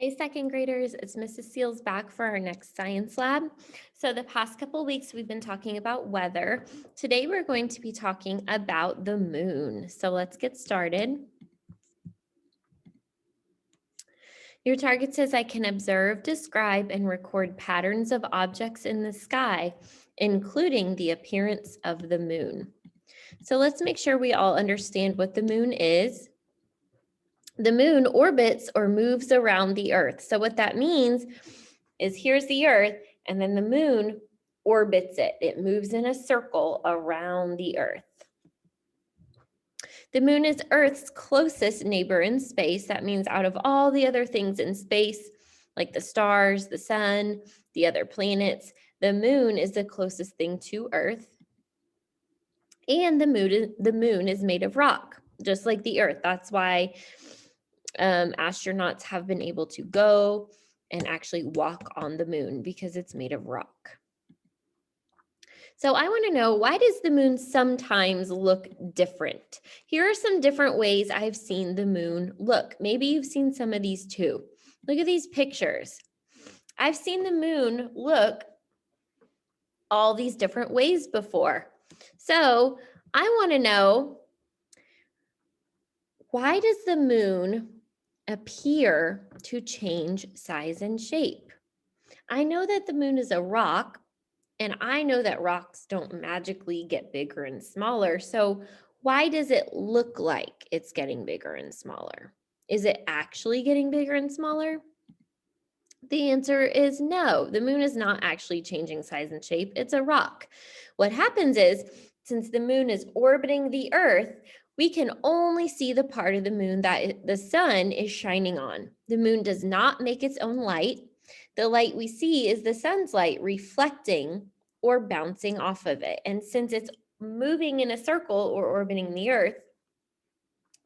Hey, second graders, it's Mrs. Seals back for our next science lab. So the past couple weeks we've been talking about weather. Today we're going to be talking about the moon. So let's get started. Your target says I can observe, describe, and record patterns of objects in the sky, including the appearance of the moon. So let's make sure we all understand what the moon is. The moon orbits or moves around the earth. So what that means is here's the earth, and then the moon orbits it. It moves in a circle around the earth. The moon is Earth's closest neighbor in space. That means out of all the other things in space, like the stars, the sun, the other planets, the moon is the closest thing to Earth. And the moon is made of rock, just like the Earth. That's why astronauts have been able to go and actually walk on the moon, because it's made of rock. So I want to know, why does the moon sometimes look different? Here are some different ways I've seen the moon look. Maybe you've seen some of these too. Look at these pictures. I've seen the moon look all these different ways before. So I want to know, why does the moon appear to change size and shape? I know that the moon is a rock, and I know that rocks don't magically get bigger and smaller. So why does it look like it's getting bigger and smaller? Is it actually getting bigger and smaller? The answer is no. The moon is not actually changing size and shape. It's a rock. What happens is, since the moon is orbiting the Earth, we can only see the part of the moon that the sun is shining on. The moon does not make its own light. The light we see is the sun's light reflecting or bouncing off of it. And since it's moving in a circle or orbiting the Earth,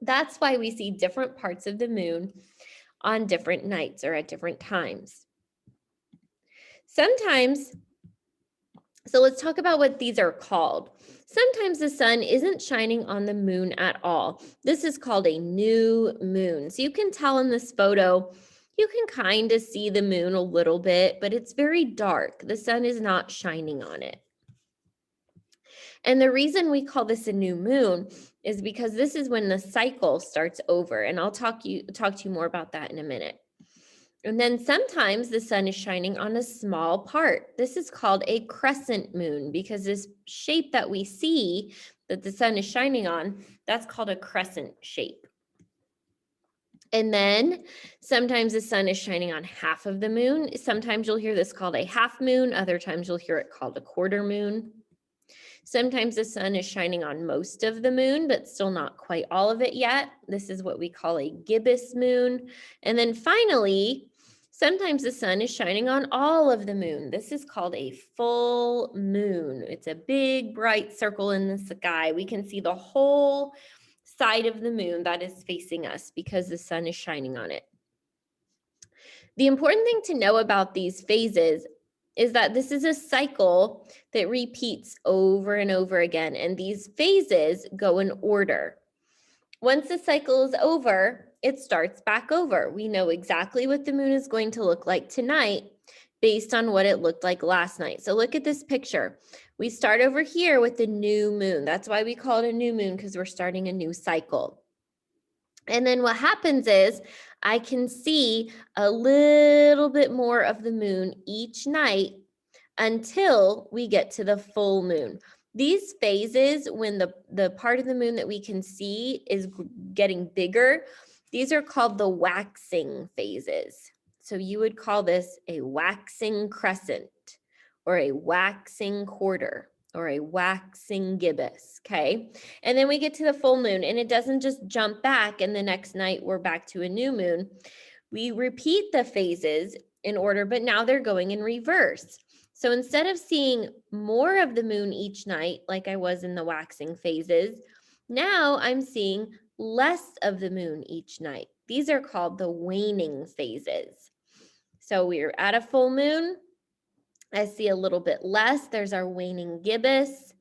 that's why we see different parts of the moon on different nights or at different times. Sometimes, so let's talk about what these are called. Sometimes the sun isn't shining on the moon at all. This is called a new moon. So you can tell in this photo, you can kind of see the moon a little bit, but it's very dark. The sun is not shining on it. And the reason we call this a new moon is because this is when the cycle starts over. And I'll talk to you more about that in a minute. And then sometimes the sun is shining on a small part. This is called a crescent moon, because this shape that we see that the sun is shining on, that's called a crescent shape. And then sometimes the sun is shining on half of the moon. Sometimes you'll hear this called a half moon. Other times you'll hear it called a quarter moon. Sometimes the sun is shining on most of the moon, but still not quite all of it yet. This is what we call a gibbous moon. And then finally, sometimes the sun is shining on all of the moon. This is called a full moon. It's a big, bright circle in the sky. We can see the whole side of the moon that is facing us because the sun is shining on it. The important thing to know about these phases is that this is a cycle that repeats over and over again, and these phases go in order. Once the cycle is over, it starts back over. We know exactly what the moon is going to look like tonight based on what it looked like last night. So look at this picture. We start over here with the new moon. That's why we call it a new moon, because we're starting a new cycle. And then what happens is, I can see a little bit more of the moon each night until we get to the full moon. These phases, when the part of the moon that we can see is getting bigger, these are called the waxing phases. So you would call this a waxing crescent, or a waxing quarter, or a waxing gibbous, okay? And then we get to the full moon, and it doesn't just jump back and the next night we're back to a new moon. We repeat the phases in order, but now they're going in reverse. So instead of seeing more of the moon each night, like I was in the waxing phases, now I'm seeing less of the moon each night. These are called the waning phases. So we're at a full moon. I see a little bit less. There's our waning gibbous.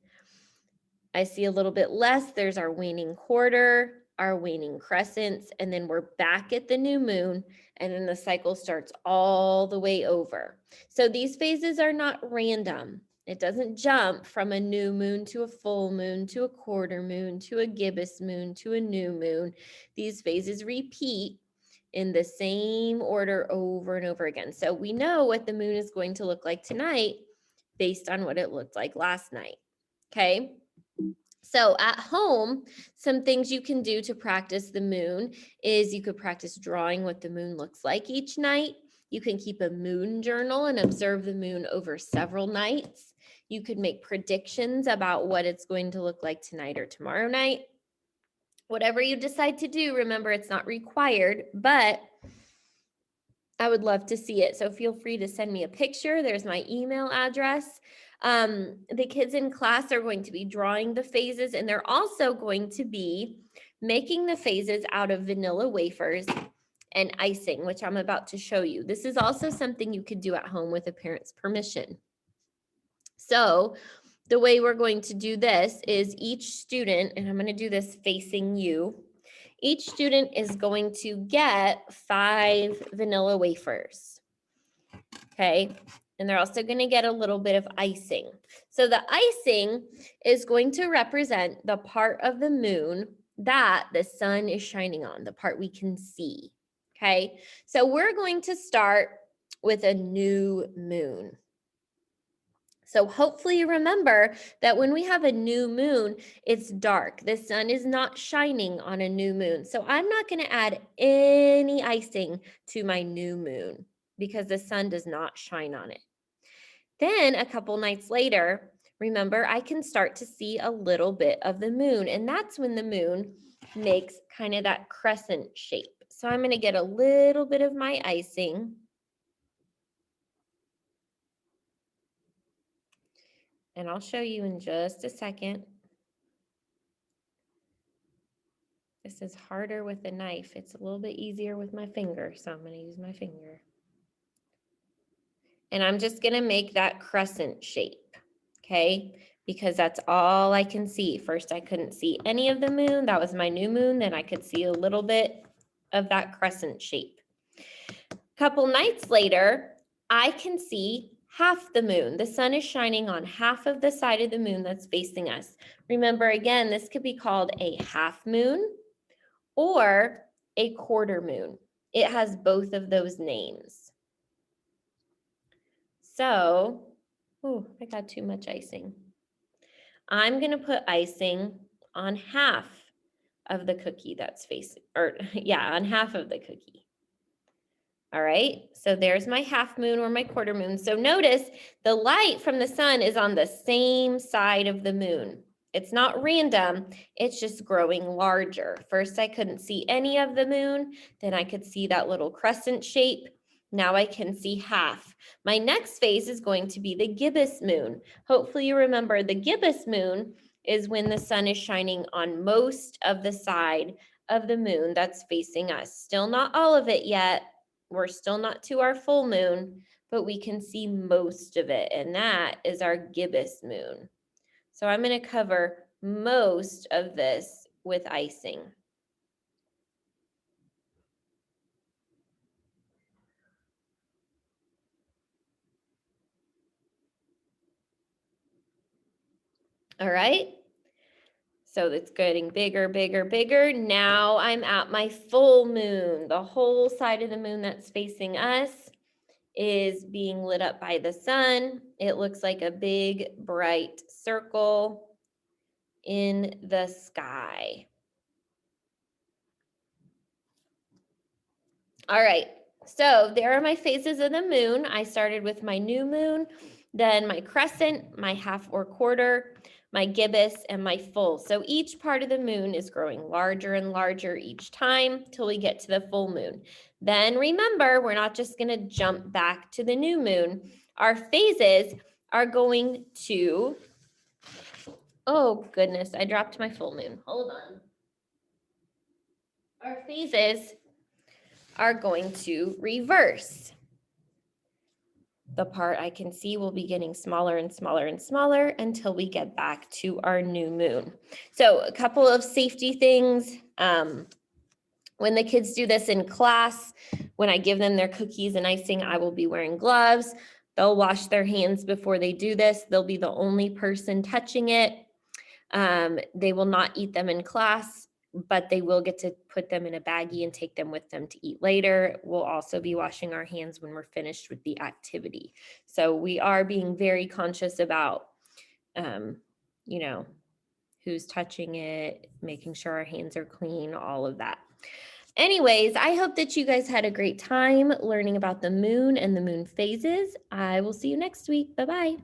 I see a little bit less. There's our waning quarter. our waning crescents, and then we're back at the new moon, and then the cycle starts all the way over. So these phases are not random. It doesn't jump from a new moon to a full moon to a quarter moon to a gibbous moon to a new moon. These phases repeat in the same order over and over again. So we know what the moon is going to look like tonight based on what it looked like last night. Okay. So at home, some things you can do to practice the moon is you could practice drawing what the moon looks like each night. You can keep a moon journal and observe the moon over several nights. You could make predictions about what it's going to look like tonight or tomorrow night. Whatever you decide to do, remember it's not required, but I would love to see it. So feel free to send me a picture. There's my email address. The kids in class are going to be drawing the phases, and they're also going to be making the phases out of vanilla wafers and icing, which I'm about to show you. This is also something you could do at home with a parent's permission. So the way we're going to do this is each student, and I'm going to do this facing you, each student is going to get 5 vanilla wafers, okay? And they're also going to get a little bit of icing. So the icing is going to represent the part of the moon that the sun is shining on, the part we can see, okay? So we're going to start with a new moon. So hopefully you remember that when we have a new moon, it's dark. The sun is not shining on a new moon. So I'm not going to add any icing to my new moon because the sun does not shine on it. Then a couple nights later, remember, I can start to see a little bit of the moon, and that's when the moon makes kind of that crescent shape. So I'm going to get a little bit of my icing. And I'll show you in just a second. This is harder with a knife. It's a little bit easier with my finger, so I'm going to use my finger. And I'm just going to make that crescent shape, okay? Because that's all I can see. First, I couldn't see any of the moon. That was my new moon. Then I could see a little bit of that crescent shape. A couple nights later, I can see half the moon. The sun is shining on half of the side of the moon that's facing us. Remember, again, this could be called a half moon or a quarter moon. It has both of those names. So, I got too much icing. I'm going to put icing on half of the cookie that's facing, on half of the cookie. All right, so there's my half moon or my quarter moon. So notice the light from the sun is on the same side of the moon. It's not random, it's just growing larger. First, I couldn't see any of the moon. Then I could see that little crescent shape. Now I can see half. My next phase is going to be the gibbous moon. Hopefully you remember the gibbous moon is when the sun is shining on most of the side of the moon that's facing us. Still not all of it yet. We're still not to our full moon, but we can see most of it, and that is our gibbous moon. So I'm going to cover most of this with icing. All right. So it's getting bigger, bigger, bigger. Now I'm at my full moon. The whole side of the moon that's facing us is being lit up by the sun. It looks like a big, bright circle in the sky. All right, so there are my phases of the moon. I started with my new moon, then my crescent, my half or quarter, my gibbous, and my full. So each part of the moon is growing larger and larger each time till we get to the full moon. Then remember, we're not just going to jump back to the new moon. Our phases are going to, oh goodness, I dropped my full moon. Hold on. Our phases are going to reverse. the part I can see will be getting smaller and smaller and smaller until we get back to our new moon. So a couple of safety things. When the kids do this in class, when I give them their cookies and icing, I will be wearing gloves. They'll wash their hands before they do this. They'll be the only person touching it. They will not eat them in class, but they will get to put them in a baggie and take them with them to eat later. We'll also be washing our hands when we're finished with the activity. So we are being very conscious about, you know, who's touching it, making sure our hands are clean, all of that. Anyways, I hope that you guys had a great time learning about the moon and the moon phases. I will see you next week. Bye-bye.